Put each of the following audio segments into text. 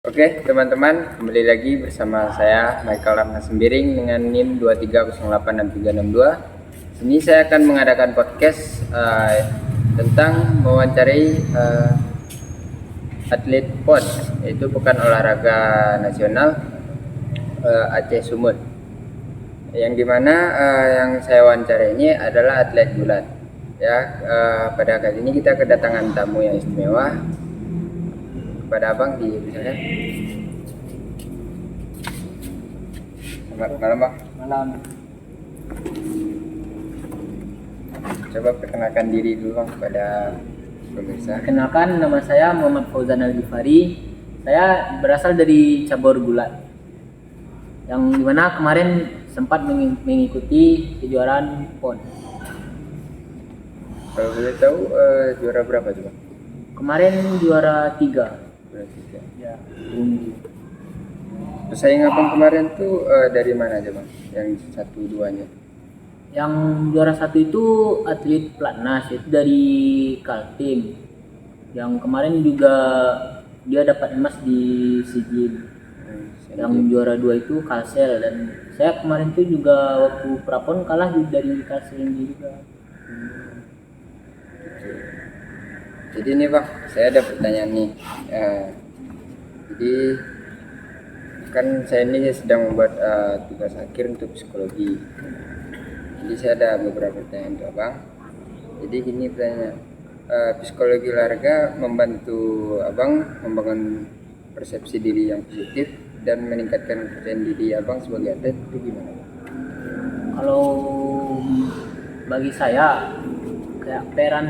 Oke teman-teman, kembali lagi bersama saya Michael Rahman Sembiring dengan NIM 23086362. Sini saya akan mengadakan podcast tentang mewawancarai atlet PON, yaitu Pekan Olahraga Nasional Aceh Sumut. Yang dimana yang saya wawancarai ini adalah atlet gulat. Ya, pada kali ini kita kedatangan tamu yang istimewa. Kepada abang di misalnya. Selamat malam bang. Malam. Coba perkenalkan diri dulu bang kepada pemirsa. Kenalkan, nama saya Muhammad Fauzan Al-Ghifari. Saya berasal dari cabur gulat, yang dimana kemarin sempat mengikuti kejuaraan PON. Kalau boleh tahu juara berapa tuh bang? Kemarin juara 3. Ya. Pesaing abang kemarin tuh dari mana aja bang? Yang 1-2-nya? Yang juara 1 itu atlet Platnas, itu dari Kaltim. Yang kemarin juga dia dapat emas di SEA Games. Yang juara 2 itu Kalsel, dan saya kemarin tuh juga waktu prapon kalah dari Kalsel ini juga. Jadi nih bang, saya ada pertanyaan nih. Jadi kan saya ini sedang membuat tugas akhir untuk psikologi. Jadi saya ada beberapa pertanyaan untuk abang. Jadi gini pertanyaan, psikologi olahraga membantu abang membangun persepsi diri yang positif dan meningkatkan kepercayaan diri abang sebagai atlet, itu gimana? Kalau bagi saya, kayak peran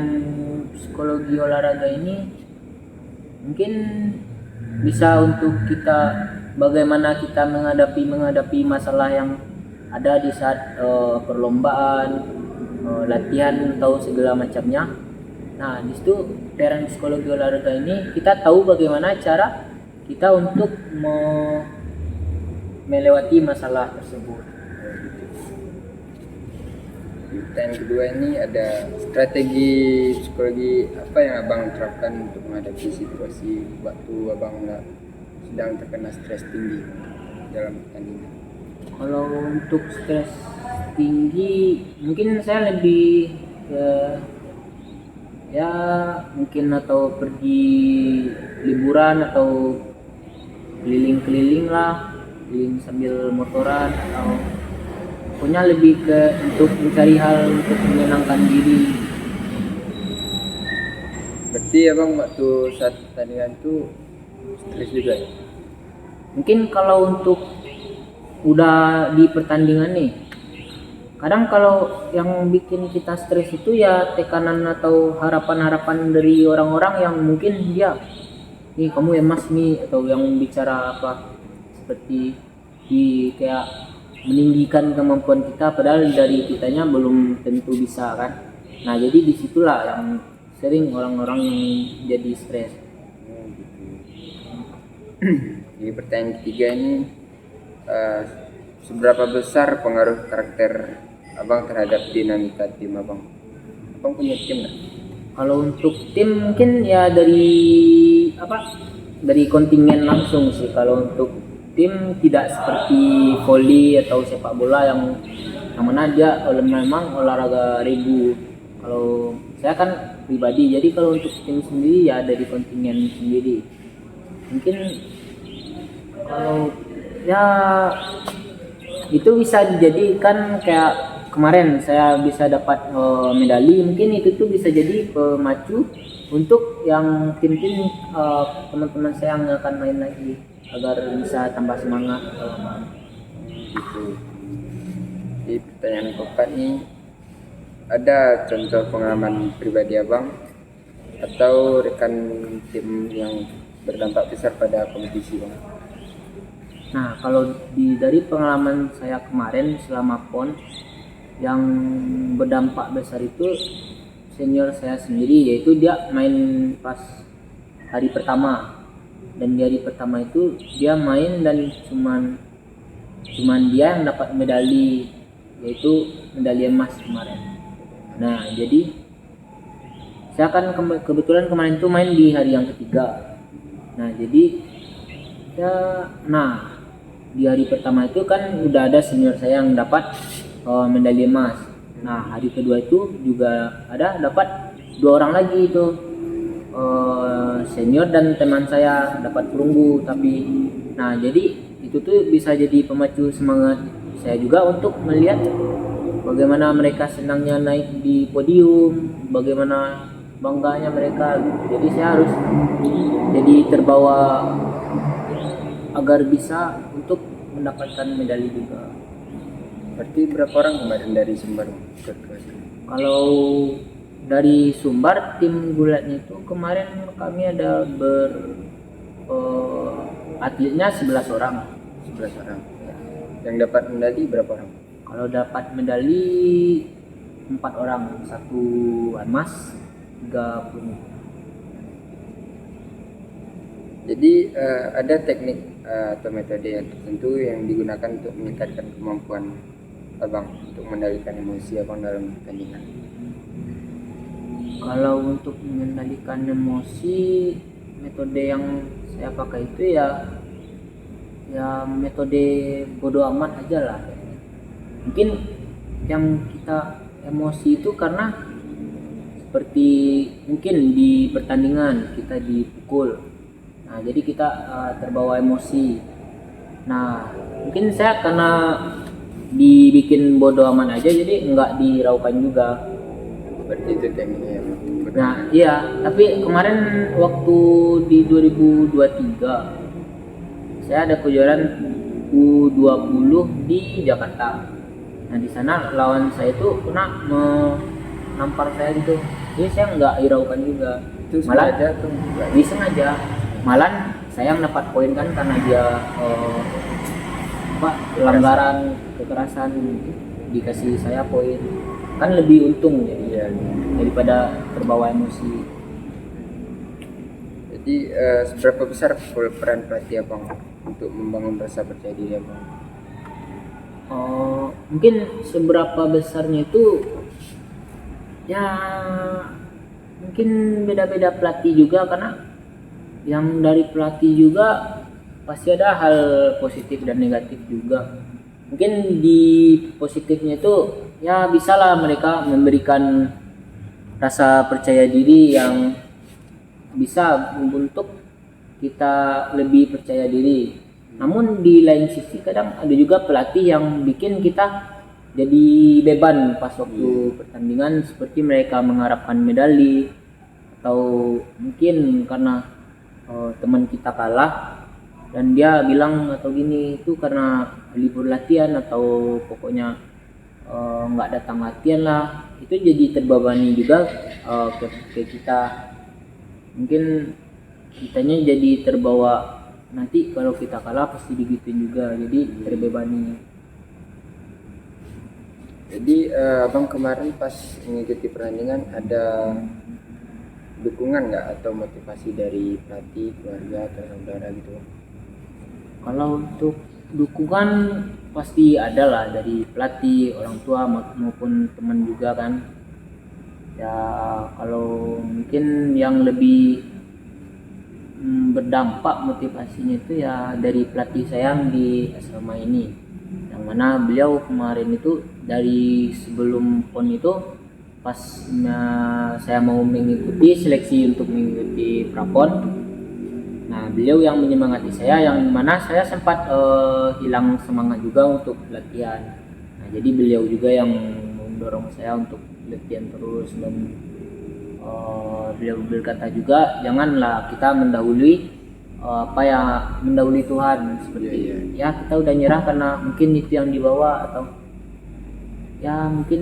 psikologi olahraga ini mungkin bisa untuk kita, bagaimana kita menghadapi masalah yang ada di saat perlombaan, latihan atau segala macamnya. Nah, di situ peran psikologi olahraga ini kita tahu bagaimana cara kita untuk melewati masalah tersebut. Pertanyaan kedua ini ada strategi psikologi apa yang abang terapkan untuk menghadapi situasi waktu abang sedang terkena stres tinggi dalam pertandingan? Kalau untuk stres tinggi, mungkin saya lebih ya mungkin atau pergi liburan atau keliling-keliling lah, keliling sambil motoran, atau pokoknya lebih ke untuk mencari hal untuk menyenangkan diri. Berarti abang waktu saat pertandingan itu stres juga ya? Mungkin kalau untuk udah di pertandingan nih, kadang kalau yang bikin kita stres itu ya tekanan atau harapan-harapan dari orang-orang yang mungkin dia, nih kamu emas nih, atau yang bicara apa seperti di kayak meninggikan kemampuan kita, padahal dari kitanya belum tentu bisa kan. Nah, jadi disitulah yang sering orang-orang yang jadi stres. Di pertanyaan ketiga ini, seberapa besar pengaruh karakter abang terhadap dinamika tim abang? Abang punya tim nggak? Kalau untuk tim mungkin ya dari kontingen langsung sih. Kalau untuk tim tidak seperti voli atau sepak bola yang mana dia memang olahraga regu. Kalau saya kan pribadi, jadi kalau untuk tim sendiri ya dari kontingen sendiri. Mungkin kalau ya itu bisa dijadikan kayak kemarin saya bisa dapat medali, mungkin itu tuh bisa jadi pemacu untuk yang tim-tim teman-teman saya yang akan main lagi agar bisa tambah semangat. Gitu. Di pertanyaan keempat nih, ada contoh pengalaman pribadi abang atau rekan tim yang berdampak besar pada kompetisi bang? Nah, kalau dari pengalaman saya kemarin selama PON, yang berdampak besar itu senior saya sendiri, yaitu dia main pas hari pertama, dan di hari pertama itu dia main dan cuman dia yang dapat medali, yaitu medali emas kemarin. Nah, jadi saya kan kebetulan kemarin itu main di hari yang ketiga. Nah, jadi Ya, nah di hari pertama itu kan udah ada senior saya yang dapat medali emas. Nah hari kedua itu juga ada dapat 2 orang lagi itu, senior dan teman saya dapat perunggu. Tapi nah jadi itu tuh bisa jadi pemacu semangat saya juga untuk melihat bagaimana mereka senangnya naik di podium, bagaimana bangganya mereka. Jadi saya harus jadi terbawa agar bisa untuk mendapatkan medali juga. Berarti berapa orang kemarin dari Sumbar ikut ke sini? Kalau dari Sumbar tim gulatnya itu kemarin kami ada atletnya 11 orang. 11 orang. Yang dapat medali berapa orang? Kalau dapat medali 4 orang, 1 emas, 3 perunggu. Jadi ada teknik atau metode yang tertentu yang digunakan untuk meningkatkan kemampuan abang untuk mengendalikan emosi abang dalam pertandingan. Kalau untuk mengendalikan emosi, metode yang saya pakai itu ya metode bodo amat aja lah. Mungkin yang kita emosi itu karena seperti mungkin di pertandingan kita dipukul, nah jadi kita terbawa emosi. Nah mungkin saya karena dibikin bodo amat aja jadi nggak diraukan juga. Seperti itu tekniknya. Nah iya, tapi kemarin waktu di 2023 saya ada kejuaraan U20 di Jakarta. Nah di sana lawan saya itu pernah menampar saya gitu. Jadi saya nggak hiraukan juga. Itu Malah sengaja tuh. disengaja. Malah saya yang dapat poin kan karena dia pelanggaran kekerasan, dikasih saya poin. Kan lebih untung jadi daripada terbawa emosi. Jadi seberapa besar peran pelatih abang untuk membangun rasa percaya diri abang? Mungkin seberapa besarnya itu ya mungkin beda-beda pelatih juga, karena yang dari pelatih juga pasti ada hal positif dan negatif juga. Mungkin di positifnya itu ya bisalah mereka memberikan rasa percaya diri yang bisa membentuk kita lebih percaya diri. Namun di lain sisi kadang ada juga pelatih yang bikin kita jadi beban pas waktu pertandingan, seperti mereka mengharapkan medali, atau mungkin karena teman kita kalah dan dia bilang atau gini itu karena libur latihan atau pokoknya nggak datang latihan lah, itu jadi terbebani juga ke kita. Mungkin kitanya jadi terbawa, nanti kalau kita kalah pasti digituin juga, jadi terbebani. Jadi abang kemarin pas mengikuti pertandingan ada dukungan nggak atau motivasi dari pelatih, keluarga atau saudara gitu? Kalau untuk dukungan pasti ada lah dari pelatih, orang tua maupun teman juga kan. Ya kalau mungkin yang lebih berdampak motivasinya itu ya dari pelatih saya yang di asrama ini, yang mana beliau kemarin itu dari sebelum PON itu pas saya mau mengikuti seleksi untuk mengikuti prapon, nah beliau yang menyemangati saya, yang mana saya sempat hilang semangat juga untuk latihan. Nah jadi beliau juga yang mendorong saya untuk latihan terus, dan beliau berkata juga janganlah kita mendahului mendahului Tuhan, seperti ya kita udah nyerah karena mungkin itu yang dibawa, atau ya mungkin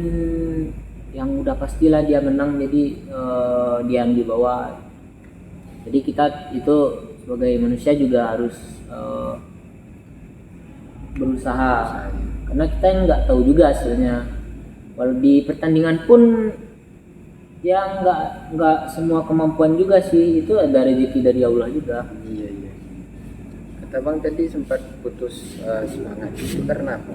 yang udah pastilah dia menang jadi dia yang dibawa. Jadi kita itu sebagai manusia juga harus berusaha, karena kita nggak tahu juga hasilnya. Walau di pertandingan pun ya nggak semua kemampuan juga sih, itu ada rezeki dari Allah juga. Iya. Kata bang tadi sempat putus semangat, itu karena apa?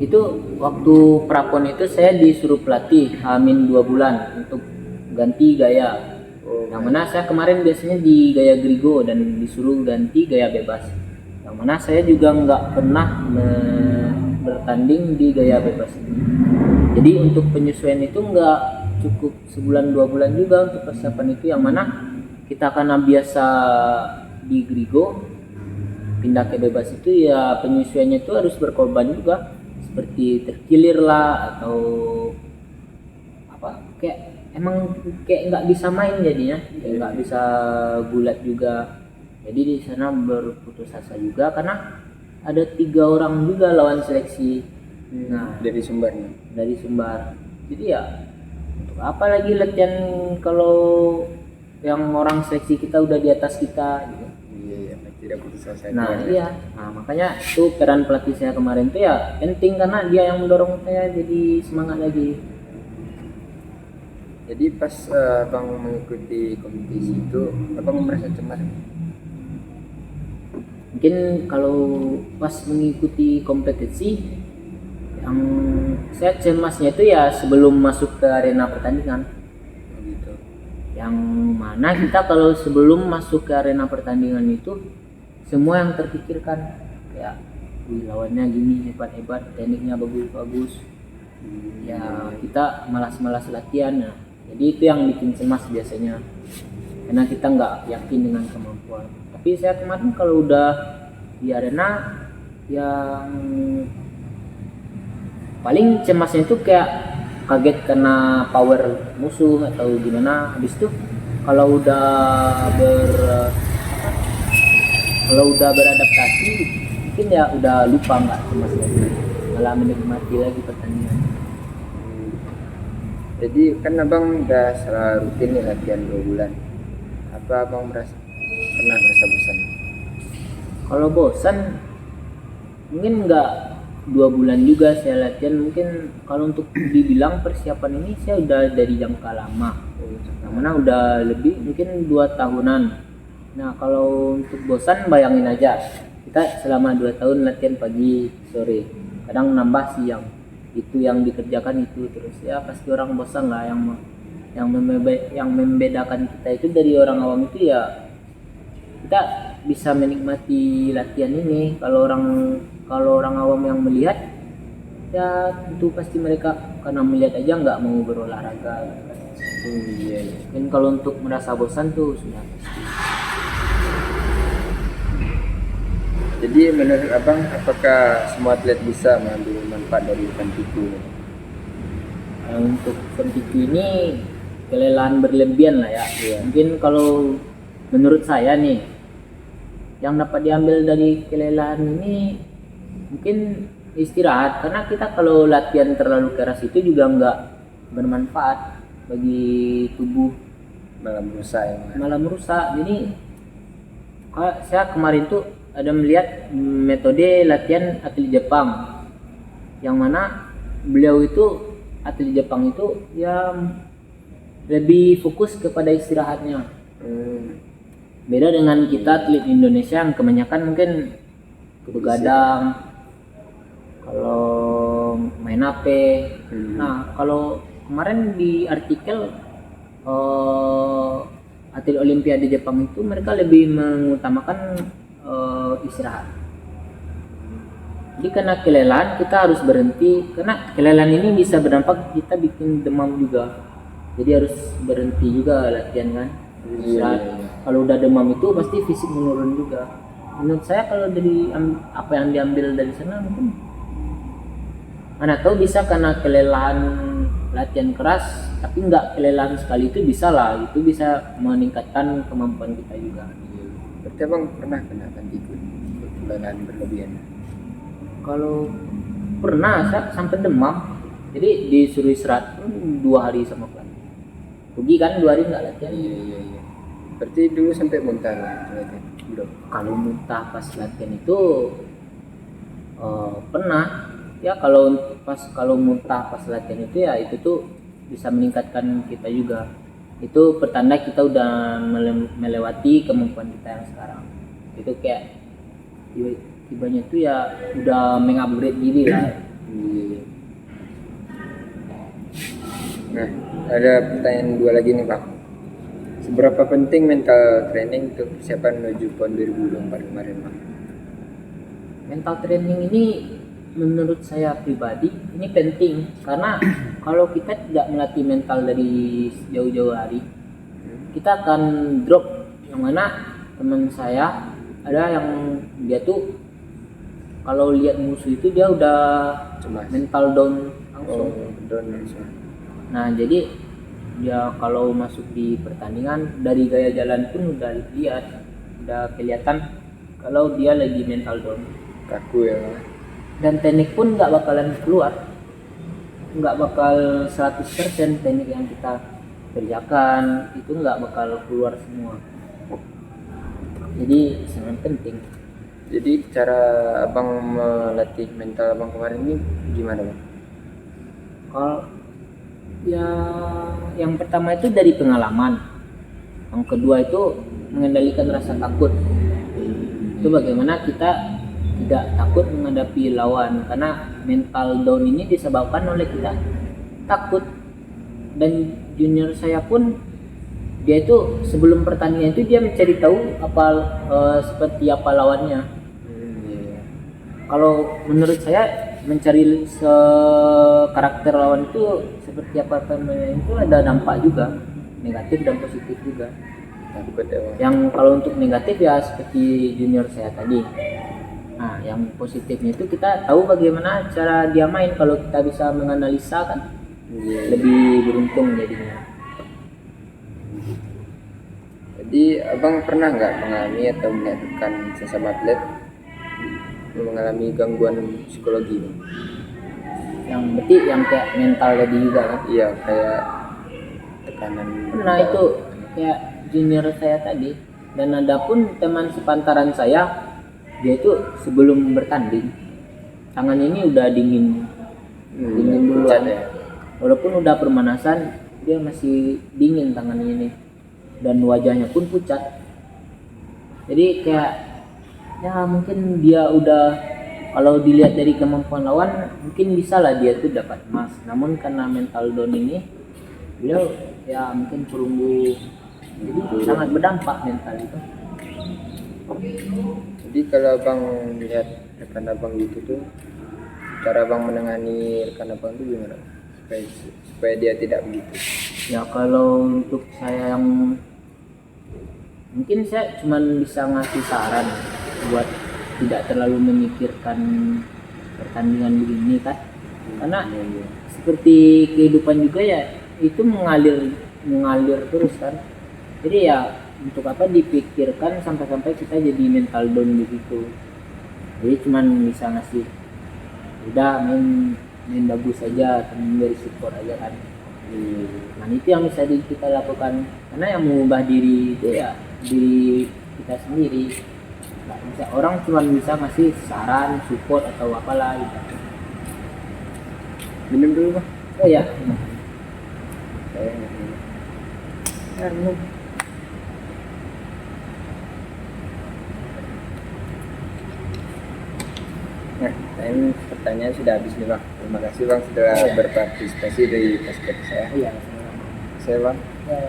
Itu waktu prapon itu saya disuruh pelatih Amin 2 bulan untuk ganti gaya. Yang mana saya kemarin biasanya di gaya Grigo dan disuruh ganti gaya bebas. Yang mana saya juga nggak pernah bertanding di gaya bebas ini. Jadi untuk penyesuaian itu nggak cukup sebulan 2 bulan juga untuk persiapan itu, yang mana kita karena biasa di Grigo pindah ke bebas itu ya penyesuaiannya itu harus berkorban juga, seperti terkilir lah atau apa, kayak emang kayak nggak bisa main jadinya, kayak nggak bisa gulat juga. Jadi di sana berputus asa juga karena ada 3 orang juga lawan seleksi. Nah, dari Sumbarnya. dari Sumbar. Jadi ya untuk apa lagi latihan kalau yang orang seleksi kita udah di atas kita gitu. Iya, tidak putus asa. Nah iya, nah makanya tuh peran pelatih saya kemarin tuh ya penting karena dia yang mendorong saya jadi semangat lagi. Jadi pas abang mengikuti kompetisi itu, abang merasa cemas? Mungkin kalau pas mengikuti kompetisi yang saya cemasnya itu ya sebelum masuk ke arena pertandingan. Gitu. Yang mana kita kalau sebelum masuk ke arena pertandingan itu semua yang terpikirkan kayak lawannya gini hebat-hebat, tekniknya bagus-bagus. Ya kita malas-malas latihan. Nah, jadi itu yang bikin cemas biasanya karena kita nggak yakin dengan kemampuan. Tapi saya kemarin kalau udah di arena yang paling cemasnya itu kayak kaget karena power musuh atau gimana. Habis itu kalau udah beradaptasi mungkin ya udah lupa, nggak cemas lagi, malah menikmati lagi pertandingan. Jadi kan abang udah selalu rutin nih latihan 2 bulan. Apa abang pernah merasa bosan? Kalau bosan mungkin nggak 2 bulan juga saya latihan. Mungkin kalau untuk dibilang persiapan ini saya udah dari jangka lama, yang mana udah lebih mungkin 2 tahunan. Nah kalau untuk bosan bayangin aja, kita selama 2 tahun latihan pagi sore, kadang nambah siang, itu yang dikerjakan itu terus, ya pasti orang bosan lah. Yang membedakan kita itu dari orang awam itu ya kita bisa menikmati latihan ini. Kalau orang awam yang melihat ya tentu pasti mereka karena melihat aja nggak mau berolahraga. Iya. Dan kalau untuk merasa bosan tuh sudah pasti. Jadi menurut abang, apakah semua atlet bisa mengambil manfaat dari event itu? Untuk event ini kelelahan berlebihan lah ya. Iya. Mungkin kalau menurut saya nih, yang dapat diambil dari kelelahan ini mungkin istirahat, karena kita kalau latihan terlalu keras itu juga nggak bermanfaat bagi tubuh, malah merusak. Jadi saya kemarin tuh ada melihat metode latihan atlet Jepang, yang mana beliau itu atlet Jepang itu ya lebih fokus kepada istirahatnya. Beda dengan kita atlet Indonesia yang kebanyakan mungkin begadang, kalau main HP. Nah kalau kemarin di artikel atlet Olimpiade Jepang itu mereka lebih mengutamakan istirahat. Jadi karena kelelahan kita harus berhenti, karena kelelahan ini bisa berdampak kita bikin demam juga. Jadi harus berhenti juga latihan kan. Istirahat. Kalau udah demam itu pasti fisik menurun juga. Menurut saya kalau dari apa yang diambil dari sana mungkin mana tahu bisa karena kelelahan latihan keras, tapi nggak kelelahan sekali itu bisa lah, itu bisa meningkatkan kemampuan kita juga. Berarti abang pernah kena ikut kelelahan berlebihan? Kalau pernah saya sampai demam, jadi disuruh istirahat 2 hari sama pelatih. Rugi kan 2 hari nggak latihan. Iya. Berarti dulu sampai muntah latihan? Belum. Kalau muntah pas latihan itu pernah. Ya kalau muntah pas latihan itu ya itu tuh bisa meningkatkan kita juga. Itu pertanda kita udah melewati kemampuan kita yang sekarang. Itu kayak tibanya tuh ya udah mengupgrade diri lah. Nah, ada pertanyaan 2 lagi nih Pak. Seberapa penting mental training untuk persiapan menuju PON 2024 kemarin Pak? mental training ini menurut saya pribadi ini penting karena kalau kita tidak melatih mental dari jauh-jauh hari, kita akan drop. Yang mana teman saya ada yang dia tuh kalau lihat musuh itu dia udah Cemas. mental down langsung. Down langsung. Nah jadi dia kalau masuk di pertandingan dari gaya jalan pun udah kelihatan kalau dia lagi mental down. Kaku ya Bang. Dan teknik pun nggak bakalan keluar, nggak bakal 100% teknik yang kita kerjakan itu nggak bakal keluar semua. Jadi sangat penting. Jadi cara abang melatih mental abang kemarin ini gimana Bang? Kalau ya yang pertama itu dari pengalaman, yang kedua itu mengendalikan rasa takut. Itu bagaimana kita tidak takut menghadapi lawan, karena mental down ini disebabkan oleh kita takut. Dan junior saya pun dia itu sebelum pertandingan itu dia mencari tahu seperti apa lawannya. Iya. Kalau menurut saya mencari karakter lawan itu seperti apa pemain itu ada dampak juga, negatif dan positif juga. Takut ya Bang. Yang kalau untuk negatif ya seperti junior saya tadi. Nah, yang positifnya itu kita tahu bagaimana cara dia main. Kalau kita bisa menganalisa kan Iya. lebih beruntung jadinya. Jadi abang pernah nggak mengalami atau melihat rekan sesama atlet mengalami gangguan psikologi? Yang berarti yang kayak mental tadi juga kan. Iya, kayak tekanan. Nah itu kayak junior saya tadi. Dan ada pun teman sepantaran saya, dia itu sebelum bertanding tangannya ini udah dingin pucat duluan. ya. Walaupun udah permanasan dia masih dingin tangannya ini, dan wajahnya pun pucat. Jadi kayak ya mungkin dia udah, kalau dilihat dari kemampuan lawan mungkin bisa lah dia tuh dapat emas, namun karena mental down ini beliau ya mungkin perunggu. Jadi sangat berdampak mental itu. Jadi kalau abang lihat rekan abang gitu tuh, cara abang menangani rekan abang itu gimana? Supaya dia tidak begitu. Ya kalau untuk saya yang mungkin saya cuma bisa ngasih saran buat tidak terlalu memikirkan pertandingan begini kan, karena seperti kehidupan juga ya itu mengalir terus kan. Jadi ya untuk apa dipikirkan sampai kita jadi mental down begitu. Jadi cuman bisa ngasih udah main bagus aja, memberi support aja kan. Nah itu yang bisa kita lakukan, karena yang mengubah diri itu ya diri kita sendiri. Nggak bisa, orang cuma bisa ngasih saran, support atau apalah gitu. Minum dulu Bang. Oh ya, Saya nggak minum. minum. Nah, pertanyaan sudah habis nih Bang. Terima kasih Bang sudah berpartisipasi dari podcast saya. Iya, Saya Bang. ya.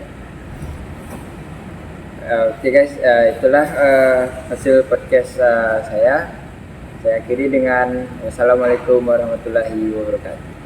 Oke guys, itulah hasil podcast saya. Saya akhiri dengan wassalamualaikum warahmatullahi wabarakatuh.